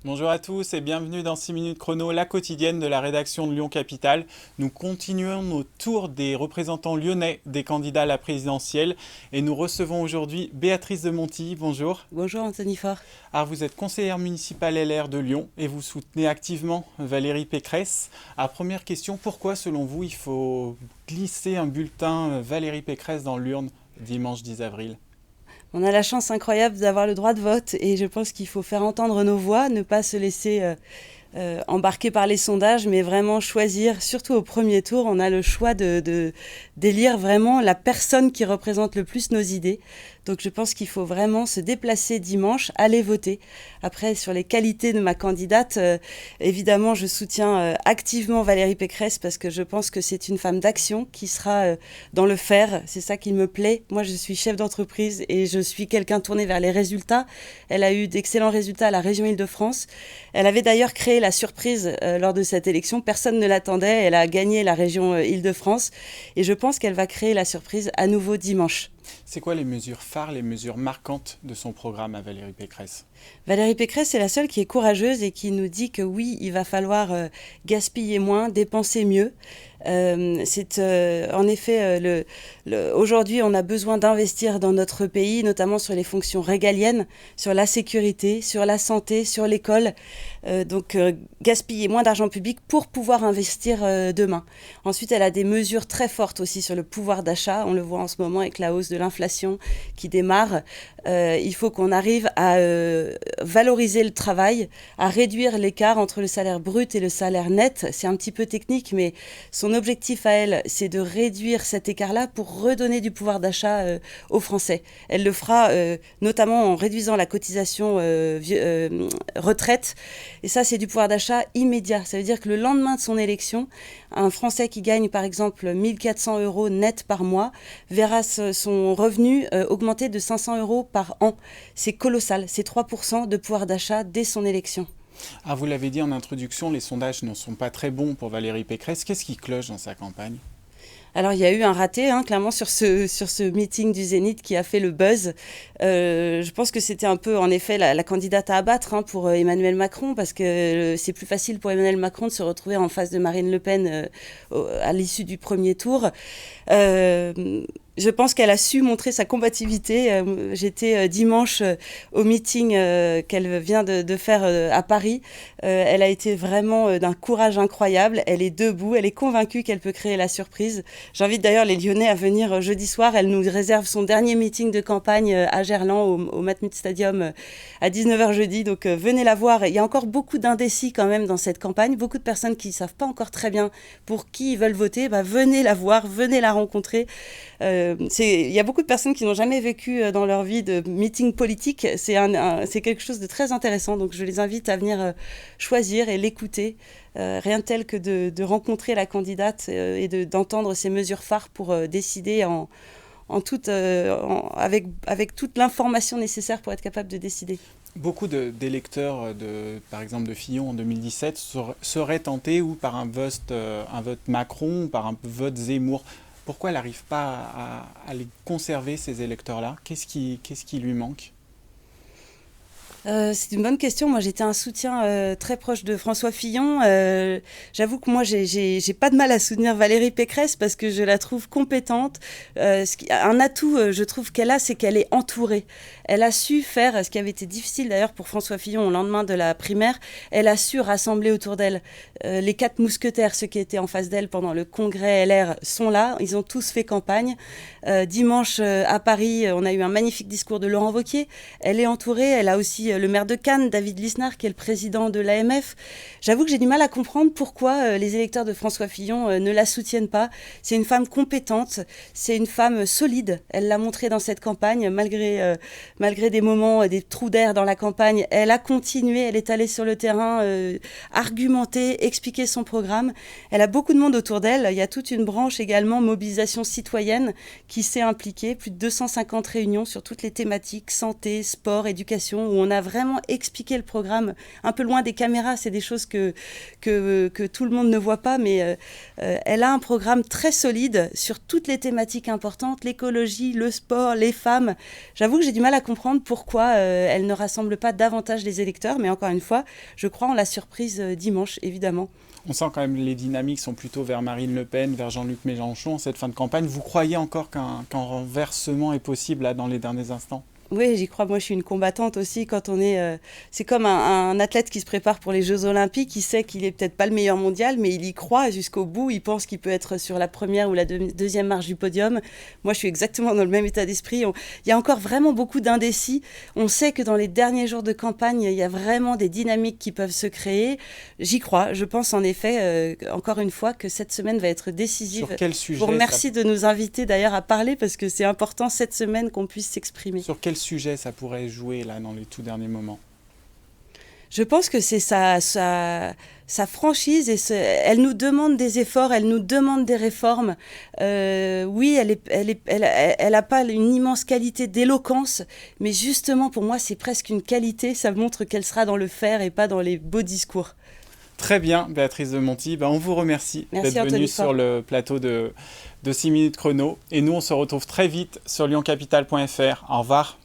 Bonjour à tous et bienvenue dans 6 minutes chrono, la quotidienne de la rédaction de Lyon Capitale. Nous continuons nos tours des représentants lyonnais des candidats à la présidentielle et nous recevons aujourd'hui Béatrice de Montilly. Bonjour. Bonjour Anthony Faure. Alors vous êtes conseillère municipale LR de Lyon et vous soutenez activement Valérie Pécresse. Alors première question, pourquoi selon vous il faut glisser un bulletin Valérie Pécresse dans l'urne dimanche 10 avril ? On a la chance incroyable d'avoir le droit de vote et je pense qu'il faut faire entendre nos voix, ne pas se laisser embarquer par les sondages, mais vraiment choisir, surtout au premier tour, on a le choix d'élire vraiment la personne qui représente le plus nos idées. Donc je pense qu'il faut vraiment se déplacer dimanche, aller voter. Après, sur les qualités de ma candidate, évidemment, je soutiens activement Valérie Pécresse parce que je pense que c'est une femme d'action qui sera dans le faire. C'est ça qui me plaît. Moi, je suis chef d'entreprise et je suis quelqu'un tourné vers les résultats. Elle a eu d'excellents résultats à la région Île-de-France. Elle avait d'ailleurs créé la surprise lors de cette élection. Personne ne l'attendait. Elle a gagné la région Île-de-France et je pense qu'elle va créer la surprise à nouveau dimanche. C'est quoi les mesures phares, les mesures marquantes de son programme à Valérie Pécresse ? Valérie Pécresse est la seule qui est courageuse et qui nous dit que oui, il va falloir gaspiller moins, dépenser mieux. En effet, aujourd'hui, on a besoin d'investir dans notre pays, notamment sur les fonctions régaliennes, sur la sécurité, sur la santé, sur l'école. Donc, gaspiller moins d'argent public pour pouvoir investir demain. Ensuite, elle a des mesures très fortes aussi sur le pouvoir d'achat. On le voit en ce moment avec la hausse de l'inflation qui démarre. Il faut qu'on arrive à valoriser le travail, à réduire l'écart entre le salaire brut et le salaire net. C'est un petit peu technique, mais son objectif à elle, c'est de réduire cet écart-là pour redonner du pouvoir d'achat aux Français. Elle le fera notamment en réduisant la cotisation retraite. Et ça, c'est du pouvoir d'achat immédiat. Ça veut dire que le lendemain de son élection, un Français qui gagne par exemple 1 400 € net par mois verra son revenu augmenter de 500 € par an. C'est colossal, c'est 3% de pouvoir d'achat dès son élection. Ah, vous l'avez dit en introduction, les sondages ne sont pas très bons pour Valérie Pécresse. Qu'est-ce qui cloche dans sa campagne ? Alors, il y a eu un raté, clairement, sur ce meeting du Zénith qui a fait le buzz. Je pense que c'était un peu, en effet, la candidate à abattre pour Emmanuel Macron, parce que c'est plus facile pour Emmanuel Macron de se retrouver en face de Marine Le Pen à l'issue du premier tour. Je pense qu'elle a su montrer sa combativité. J'étais dimanche au meeting qu'elle vient de faire à Paris. Elle a été vraiment d'un courage incroyable. Elle est debout, elle est convaincue qu'elle peut créer la surprise. J'invite d'ailleurs les Lyonnais à venir jeudi soir. Elle nous réserve son dernier meeting de campagne à Gerland, au Matmut Stadium, à 19h jeudi. Donc venez la voir. Il y a encore beaucoup d'indécis quand même dans cette campagne. Beaucoup de personnes qui ne savent pas encore très bien pour qui ils veulent voter. Venez la voir, venez la rencontrer. Il y a beaucoup de personnes qui n'ont jamais vécu dans leur vie de meeting politique. C'est quelque chose de très intéressant. Donc je les invite à venir choisir et l'écouter. Rien de tel que de rencontrer la candidate et d'entendre ses mesures phares pour décider avec toute l'information nécessaire pour être capable de décider. Beaucoup d'électeurs, par exemple de Fillon en 2017, seraient tentés ou par un vote Macron ou par un vote Zemmour. Pourquoi elle n'arrive pas à les conserver, ces électeurs-là ? Qu'est-ce qui lui manque ? C'est une bonne question. Moi, j'étais un soutien très proche de François Fillon. J'avoue que moi, j'ai pas de mal à soutenir Valérie Pécresse parce que je la trouve compétente. Un atout, je trouve qu'elle a, c'est qu'elle est entourée. Elle a su faire ce qui avait été difficile d'ailleurs pour François Fillon au lendemain de la primaire. Elle a su rassembler autour d'elle les 4 mousquetaires, ceux qui étaient en face d'elle pendant le congrès LR, sont là. Ils ont tous fait campagne. Dimanche, à Paris, on a eu un magnifique discours de Laurent Wauquiez. Elle est entourée. Elle a aussi le maire de Cannes, David Lisnard, qui est le président de l'AMF. J'avoue que j'ai du mal à comprendre pourquoi les électeurs de François Fillon ne la soutiennent pas. C'est une femme compétente, c'est une femme solide. Elle l'a montré dans cette campagne, malgré des moments, des trous d'air dans la campagne. Elle a continué, elle est allée sur le terrain, argumenter, expliquer son programme. Elle a beaucoup de monde autour d'elle. Il y a toute une branche également, mobilisation citoyenne, qui s'est impliquée. Plus de 250 réunions sur toutes les thématiques, santé, sport, éducation, où on a a vraiment expliqué le programme un peu loin des caméras. C'est des choses que tout le monde ne voit pas, mais elle a un programme très solide sur toutes les thématiques importantes, l'écologie, le sport, les femmes. J'avoue que j'ai du mal à comprendre pourquoi elle ne rassemble pas davantage les électeurs, mais encore une fois, je crois en la surprise dimanche, évidemment. On sent quand même que les dynamiques sont plutôt vers Marine Le Pen, vers Jean-Luc Mélenchon, cette fin de campagne. Vous croyez encore qu'un renversement est possible là, dans les derniers instants ? Oui, j'y crois. Moi, je suis une combattante aussi. Quand on est, c'est comme un athlète qui se prépare pour les Jeux Olympiques. Il sait qu'il est peut-être pas le meilleur mondial, mais il y croit jusqu'au bout. Il pense qu'il peut être sur la première ou la deuxième marche du podium. Moi, je suis exactement dans le même état d'esprit. Il y a encore vraiment beaucoup d'indécis. On sait que dans les derniers jours de campagne, il y a vraiment des dynamiques qui peuvent se créer. J'y crois. Je pense en effet, encore une fois, que cette semaine va être décisive. Sur quel sujet ? Je vous remercie de nous inviter d'ailleurs à parler parce que c'est important cette semaine qu'on puisse s'exprimer. Sur quel sujet ça pourrait jouer là dans les tout derniers moments ? Je pense que c'est sa franchise et elle nous demande des efforts, elle nous demande des réformes. Oui, elle a pas une immense qualité d'éloquence, mais justement pour moi c'est presque une qualité. Ça montre qu'elle sera dans le faire et pas dans les beaux discours. Très bien, Béatrice de Monti. On vous remercie d'être venue sur le plateau de 6 minutes chrono. Et nous, on se retrouve très vite sur lyoncapital.fr. Au revoir.